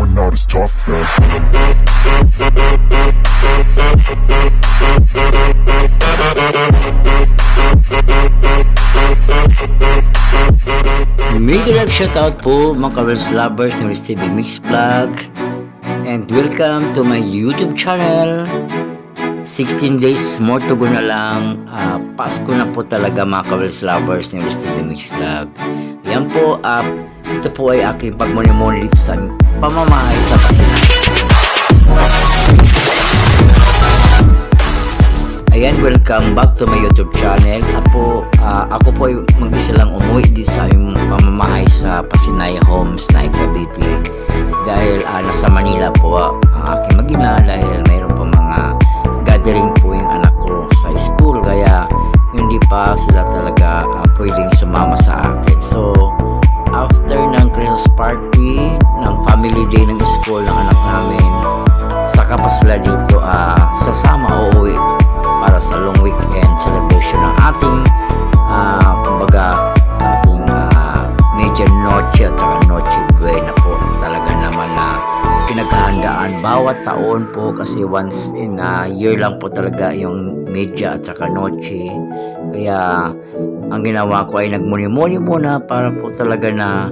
we're not as tough as. Major shoutout po mga Kawels lovers ng TV Mix Vlog, and welcome to my YouTube channel. 16 days more to go na lang. Pasko na po talaga mga Kawels lovers ng TV Mix Vlog. Yan po, ito po ay aking pagmuni-muni dito sa pamamahay sa Pasinan. Ayan, welcome back to my YouTube channel. Ako po ay mag-isa lang umuwi dito sa aming pamamahay sa Pasinay Homes, Naik, Cavite. Dahil nasa Manila po ang aking mag-ina dahil mayroon pa mga gathering po yung anak ko sa school. Kaya hindi pa sila talaga pwedeng sumama sa akin. So, after ng Christmas party, ng family day ng school ng anak namin, saka pa sila dito sasama uuwi para sa long weekend celebration ng ating kumbaga ating medyo noche at saka noche buena po talaga naman na pinaghahandaan bawat taon po, kasi once in a year lang po talaga yung media at saka noche. Kaya ang ginawa ko ay nagmuni-muni muna para po talaga na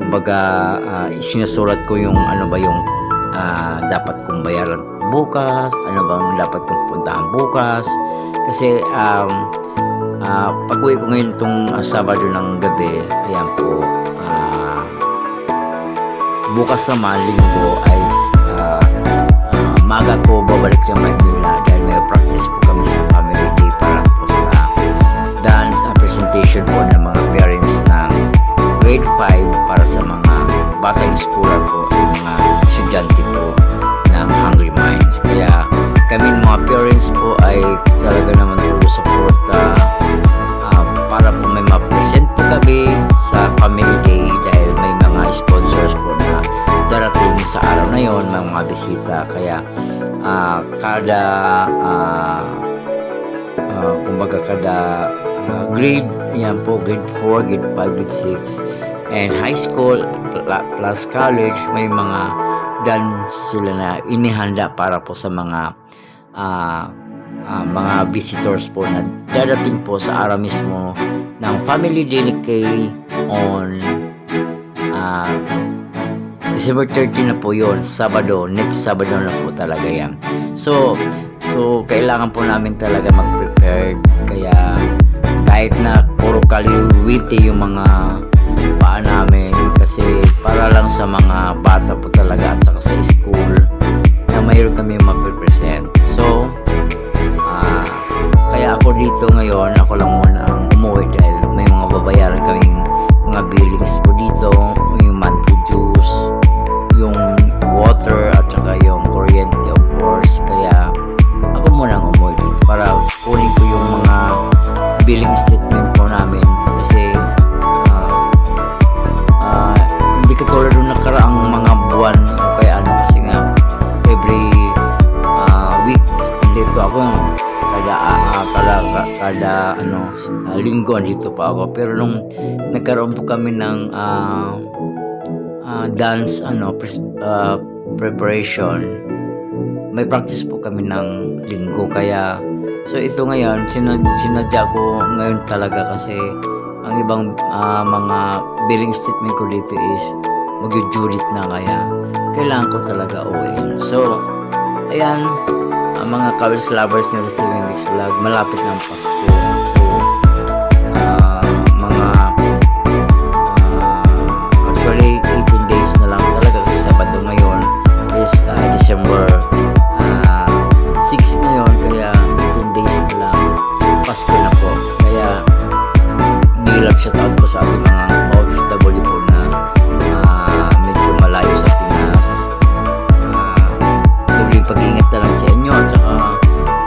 kumbaga sinusulat ko yung ano ba yung dapat kong bayaran bukas, ano bang dapat kong puntahan bukas. Kasi pag-uwi ko ngayon itong Sabado ng gabi, ayan po, bukas naman Linggo ay maga ko babalik ng Manila dahil may practice po kami sa family day para po sa dance presentation po ng mga parents ng grade 5 para sa mga batang schooler po, yung mga estudyante po ng Hungry Minds. Kaya kami mga parents po ay talaga naman po suporta para po may ma-present po kami sa family day dahil may mga sponsors po na darating sa araw na yon, mga bisita. Kaya kada kumbaga kada grade, yan po, grade 4, grade 5, grade 6 and high school plus college, may mga dance sila na inihanda para po sa mga visitors po na dadating po sa araw mismo ng family day ni Kay on December 30 na po yon, Sabado, next Sabado na po talaga yan. So kailangan po namin talaga mag-prepare. Kaya kahit na puro kaliwiti yung mga paa namin, kasi para lang sa mga bata po talaga at saka sa school na mayroon kami mag-present. So kaya ako dito ngayon, ako lang muna ang umuwi dahil may mga babayaran kaming mga billings po dito, yung monthly dues, yung water at saka yung kuryente of course. Kaya ako muna ang umuwi dito para kunin ko yung mga billing statement po namin, kasi hindi katulad nung nakaraang mga buwan o kaya ano, kasi nga every weeks dito ako yung kada linggo dito pa ako. Pero nung nagkaroon po kami ng dance preparation, may practice po kami ng linggo. Kaya so ito ngayon sinadya ko ngayon talaga, kasi ang ibang mga billing statement ko dito is mag-judit na, kaya kailangan ko talaga uwiin. So ayan, mga Kawels lovers ng TV Mix Vlog, malapit ng Pasko. Actually 18 days na lang talaga, kasi Sabado ngayon is December 6 ngayon, kaya 18 days na lang Pasko na po. Kaya nilag shoutout po sa ating mga OFW po na medyo malayo sa Pinas. Tuloy pag-ingat na lang sa inyo, at saka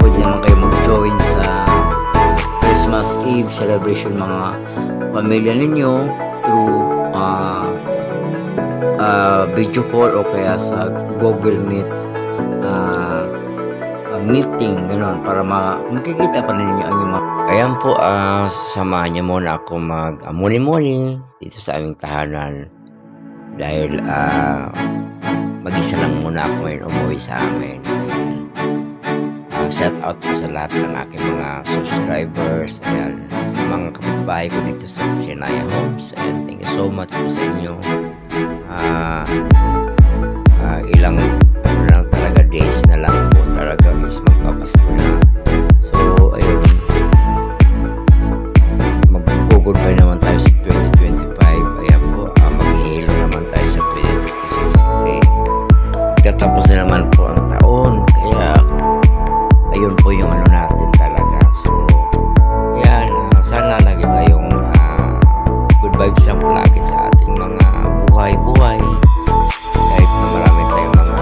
pwede naman kayo mag-join sa Christmas Eve celebration mga pamilya ninyo through video call o kaya sa Google Meet meeting, gano'n, para makikita pa ninyo ang mga. Ayan po, samahan niyo muna ako mag muni-muni dito sa aming tahanan dahil mag-isa lang muna ako ngayon umuwi sa amin. Shout out po sa lahat ng aking mga subscribers, ayan, sa mga kapitbahay ko dito sa Sinaya Homes. Ayan, thank you so much po sa inyo. Ilang lang talaga days na lang po talaga is magpapasko na. So ayun, mag-goodbye naman tayo sa 2025. Ayan po, maghihilo naman tayo sa 2026 kasi tatapos na naman po ang taon. Kaya ayun po yung ano natin talaga. So yan, sana lagi tayong good vibes lang po lagi sa ating mga buhay-buhay. Kahit na marami tayong mga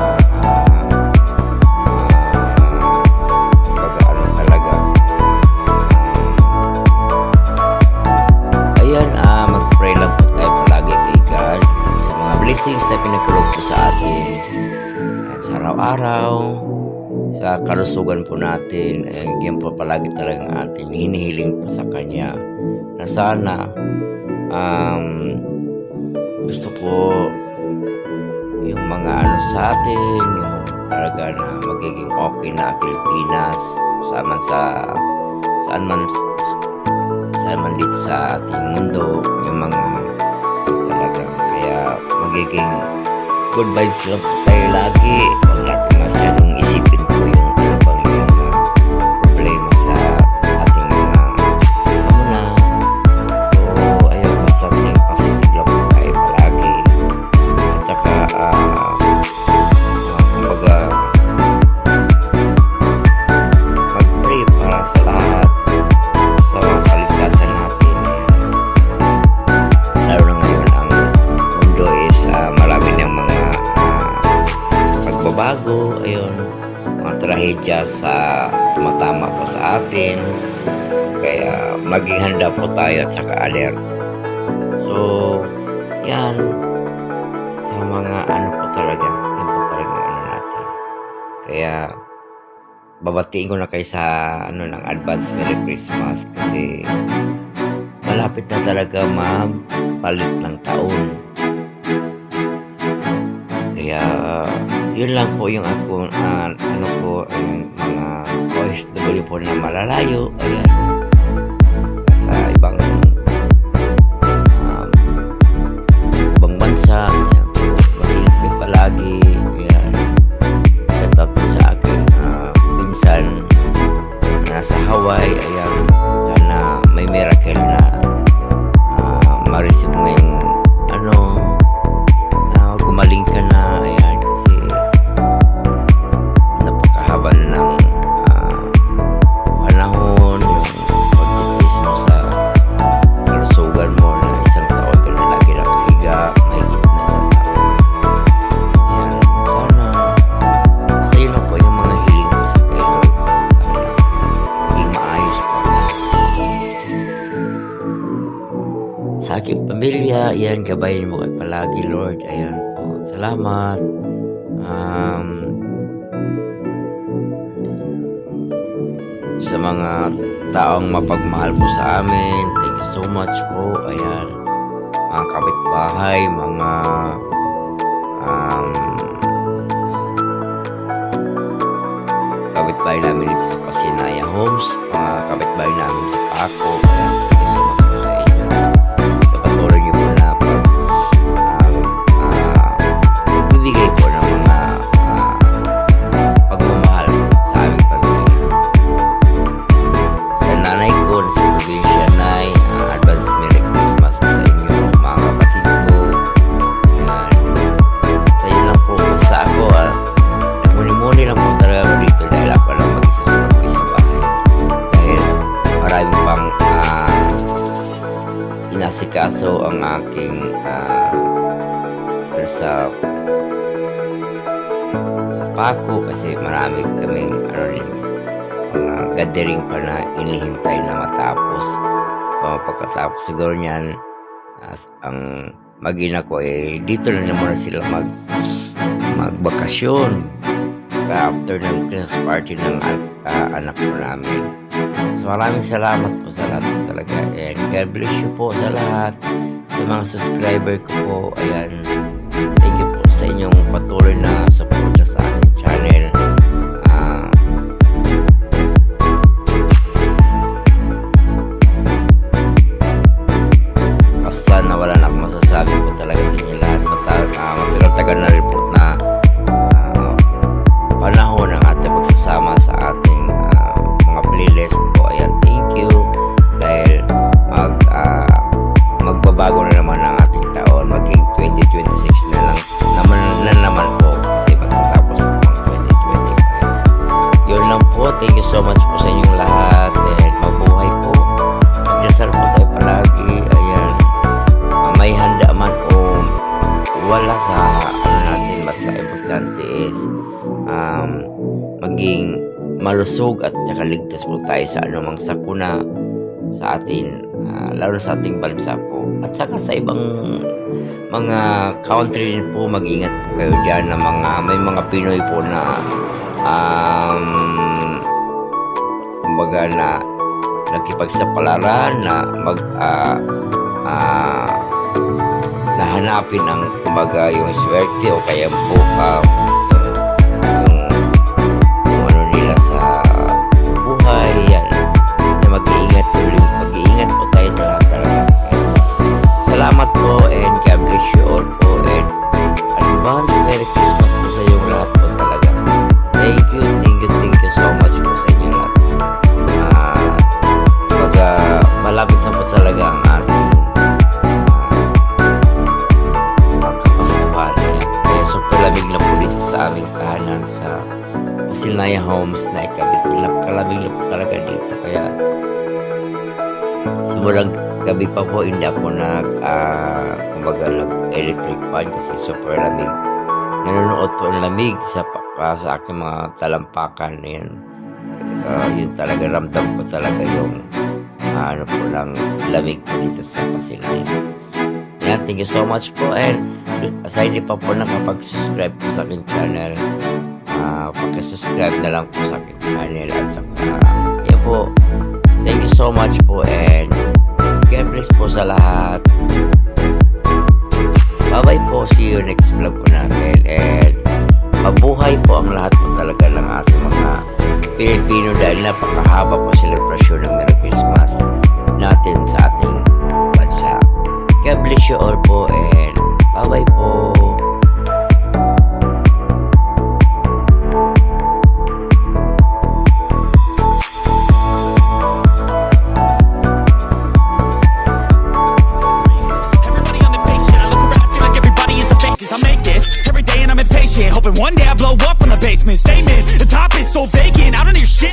pag-ano talaga. Ayan, mag-pray lang po tayo palagi kay God sa mga blessings na pinagkaloob po sa atin. Ayan, sa araw-araw, sa kalusugan po natin. Yan po palagi talagang ating hinihiling po sa Kanya na sana gusto ko yung mga ano sa atin, yung talaga na magiging okay na Pilipinas saan man dito sa ating mundo, yung mga talaga, kaya magiging good vibes lang po tayo lagi. Huwag natin masyadong isipin po yung ano bang yung problema sa ating mga na. So ayun, basta maging positive lang po tayo palagi. At saka kumbaga mag-pray para sa lahat, sa kaligtasan natin. Lalo na ngayon ang mundo is marami ng mga pagbabago, ayun, mga trahedya sa tumatama po sa atin. Kaya maging handa po tayo at saka alert. So yan, sa mga ano po talaga, yun po talaga ano natin. Kaya babatiin ko na kayo sa ano ng advance Merry Christmas kasi malapit na talaga magpalit ng taon. Kaya yun lang po yung ako ano ko, yung mga OFW po na malalayo, ayan, sa ibang bansa, ayan, mag-ingat kayo palagi. Ayan, shout out din sa aking pinsan na nasa Hawaii. Ayan, sana may miracle na ma-receive ngayong ano, gumaling ka na. Ayan, kasi napakahaba na ng panahon yung pagtitis mo sa kalusugan mo na isang taon ka na lagi nakahiga, mahigit na isang taon. Ayan, sana sa'yo lang po yung mga hiling mo sa kay Lord. Sana maging maayos po sa aking pamilya. Ayan, gabayin mo kayo palagi, Lord. Ayan po, salamat. Sa mga taong mapagmahal po sa amin, thank you so much po. Ayan, mga kapitbahay, mga kapitbahay namin dito sa Pasinaya Homes, mga kapitbahay namin sa Paco. Ayan, thank you so much po sa inyo sa patuloy niyo po na pagbibigay po ng mga pagmamahal sa aming pamilya. Sa nanay ko na sa probinsya, Nay, advance Merry Christmas po sa inyo, mga kapatid ko. Ayan, sa inyo lang po, basta ako nagmuni-muni lang po talaga ako dito dahil ako lang mag-isa sa bahay, dahil marami pang inasikaso ang aking sa Paco, kasi marami kaming mga gathering pa na inihintay na matapos. Pagkatapos siguro niyan, ang mag-ina ko dito na muna sila magbakasyon after ng Christmas party ng anak ko namin. So maraming salamat po sa lahat po talaga, and God bless you po sa lahat, sa mga subscriber ko po. Ayan, patuloy na suporta sa aking channel. Basta na wala na akong masasabi po talaga sa inyo lahat. Matagal-tagal na report na panahon ng ating magsasama sa ating mga playlist po. Ayan, thank you. Dahil magbabago na naman ang ating taon. Maging 2026 na naman po. Kasi magtatapos na ang 2020. Yun lang po. Thank you so much po sa inyong lahat. And mabuhay po. Magdasal po tayo palagi. Ayan. May handa man o wala sa natin. Basta importante is maging malusog at saka ligtas po tayo sa anumang sakuna sa atin, lalo sa ating bansa po at saka sa ibang mga country din po. Mag-ingat po kayo dyan na may mga Pinoy po na kumbaga na nakipagsapalaran na nahanapin ang kumbaga yung swerte o kaya po salamat po and God bless you all po and advance Merry Christmas po sa inyong lahat po talaga. Thank you so much po sa inyong lahat. Malapit na po talaga ang ating kapaskuhan. Kaya super lamig na po dito sa aming tahanan sa Pasinaya Homes na Cavite. Kalamig na po talaga dito. Kaya simurang gabi pa po hindi ako nag-electric fan kasi super lamig. Nanonood po ang lamig sa aking mga talampakan. Yan. Yun talaga, ramdam ko talaga yung ng lamig po dito sa Pasinaya. Yan, thank you so much po. And sa hindi pa po nakapag-subscribe po sa aking channel, pagka-subscribe na lang po sa aking channel. At saka, yan po. Thank you so much po and God bless po sa lahat. Bye-bye po. See you next vlog po natin. And mabuhay po ang lahat po talaga ng ating mga Pilipino dahil napakahaba po selebrasyon ng Merry Christmas natin sa ating bansa. God bless you all po and bye-bye po. Hoping one day I blow up from the basement. Statement, the top is so vacant. I don't hear shit.